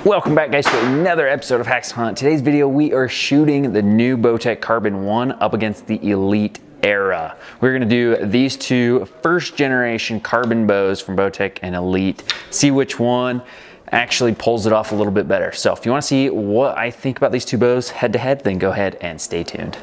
Welcome back, guys, to another episode of Haxenhunt. Today's video, we are shooting the new Bowtech Carbon 1 up against the Elite Era. We're gonna do these two first generation carbon bows from Bowtech and Elite, see which one actually pulls it off a little bit better. So if you wanna see what I think about these two bows head to head, then go ahead and stay tuned.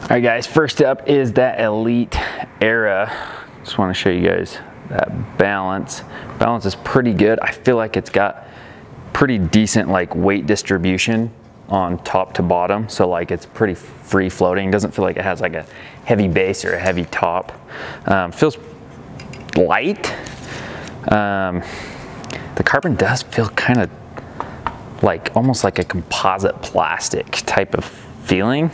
All right, guys, first up is that Elite Era. Just want to show you guys that balance. Balance is pretty good. I feel like it's got pretty decent like weight distribution on top to bottom. So like it's pretty free floating. Doesn't feel like it has like a heavy base or a heavy top. Feels light. The carbon does feel kind of like almost like a composite plastic type of feeling.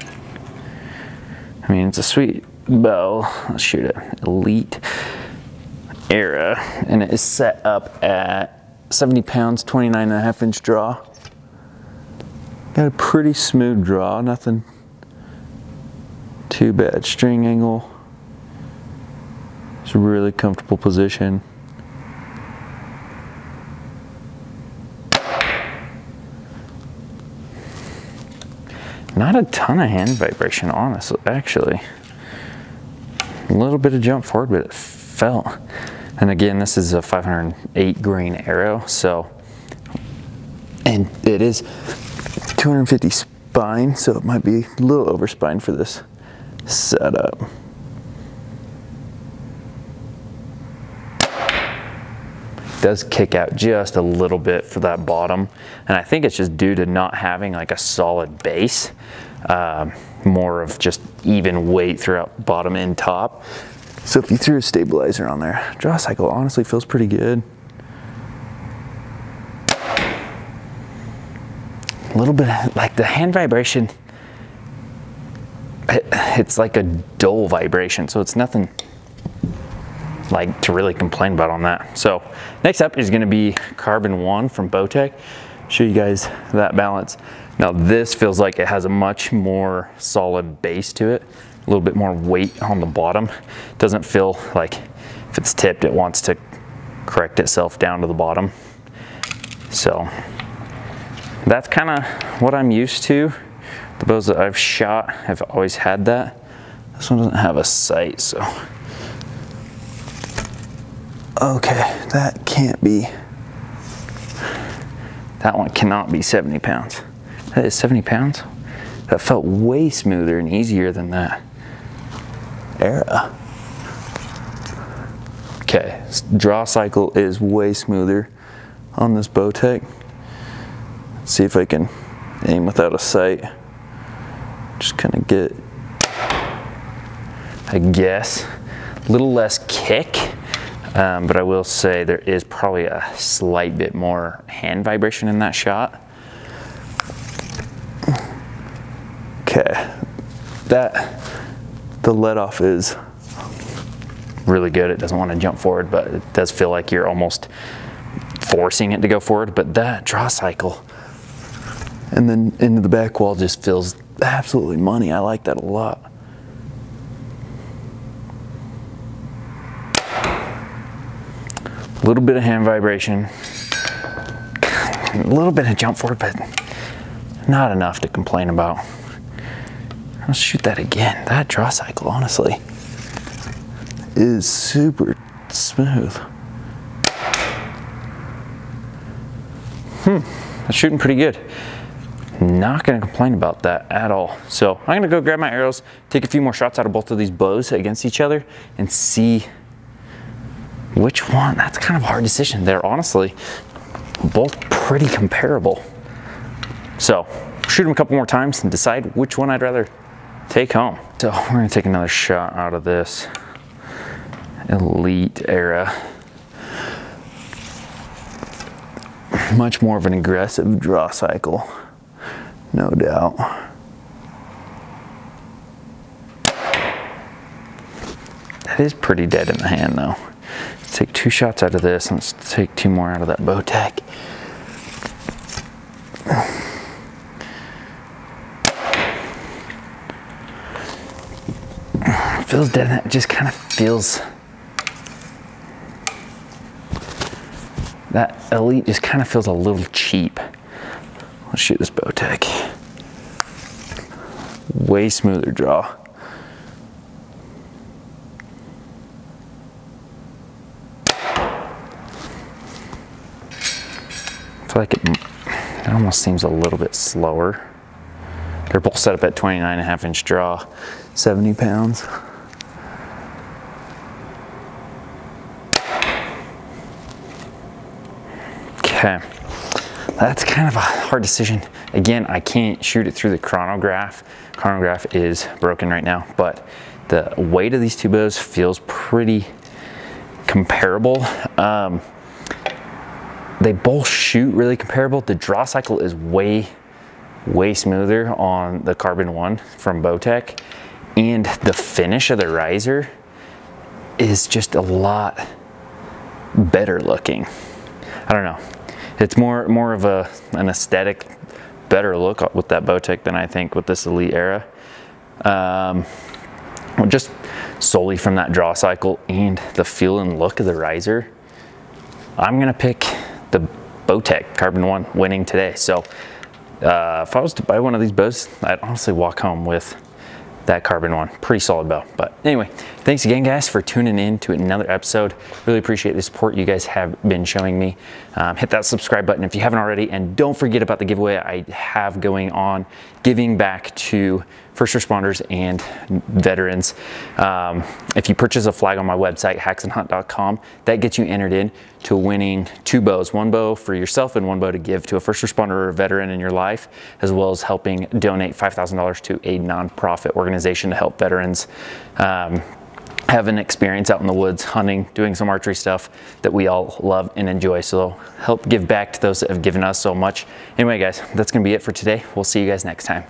I mean, it's a sweet bow. Let's shoot it. Elite Era, and it is set up at 70 pounds, 29.5-inch draw. Got a pretty smooth draw, nothing too bad. String angle. It's a really comfortable position. Not a ton of hand vibration, honestly, actually. A little bit of jump forward, but it felt. And again, this is a 508 grain arrow, so, and it is 250 spine, so it might be a little over spine for this setup. Does kick out just a little bit for that bottom, and I think it's just due to not having like a solid base, more of just even weight throughout bottom and top. So if you threw a stabilizer on there, draw cycle honestly feels pretty good. A little bit like the hand vibration, it's like a dull vibration, so it's nothing like to really complain about on that. So next up is going to be Carbon 1 from Bowtech. Show you guys that balance. Now this feels like it has a much more solid base to it, a little bit more weight on the bottom. Doesn't feel like if it's tipped it wants to correct itself down to the bottom. So that's kind of what I'm used to. The bows that I've shot have always had that. This one doesn't have a sight, so okay, that can't be. That one cannot be 70 pounds. That is 70 pounds? That felt way smoother and easier than that Era. Okay, draw cycle is way smoother on this Bowtech. Let's see if I can aim without a sight. Just kind of get, I guess, a little less kick. But I will say there is probably a slight bit more hand vibration in that shot. Okay, the let off is really good. It doesn't want to jump forward, but it does feel like you're almost forcing it to go forward. But that draw cycle and then into the back wall just feels absolutely money. I like that a lot. A little bit of hand vibration, a little bit of jump forward, but not enough to complain about. Let's shoot that again. That draw cycle, honestly, is super smooth. That's shooting pretty good. Not gonna complain about that at all. So I'm gonna go grab my arrows, take a few more shots out of both of these bows against each other, and see which one. That's kind of a hard decision. They're honestly both pretty comparable. So shoot them a couple more times and decide which one I'd rather take home. So we're gonna take another shot out of this Elite Era. Much more of an aggressive draw cycle, no doubt. That is pretty dead in the hand though. take 2 shots out of this, and let's take 2 more out of that Bowtech. Feels dead. It just kind of feels, that Elite just kind of feels a little cheap. Let's shoot this Bowtech. Way smoother draw. I feel like it almost seems a little bit slower. They're both set up at 29.5 inch draw, 70 pounds. Okay, that's kind of a hard decision. Again, I can't shoot it through the chronograph. Chronograph is broken right now, but the weight of these 2 bows feels pretty comparable. They both shoot really comparable. The draw cycle is way smoother on the Carbon 1 from Bowtech, and the finish of the riser is just a lot better looking. I don't know. It's more of an aesthetic, better look with that Bowtech than I think with this Elite era. Just solely from that draw cycle and the feel and look of the riser, I'm gonna pick the Bowtech Carbon 1 winning today. So if I was to buy one of these bows, I'd honestly walk home with that Carbon 1. Pretty solid bow. But anyway, thanks again, guys, for tuning in to another episode. Really appreciate the support you guys have been showing me. Hit that subscribe button if you haven't already, and don't forget about the giveaway I have going on, giving back to first responders and veterans. If you purchase a flag on my website, haxenhunt.com, that gets you entered in to winning 2 bows, 1 bow for yourself and 1 bow to give to a first responder or a veteran in your life, as well as helping donate $5,000 to a nonprofit organization to help veterans have an experience out in the woods, hunting, doing some archery stuff that we all love and enjoy. So help give back to those that have given us so much. Anyway, guys, that's gonna be it for today. We'll see you guys next time.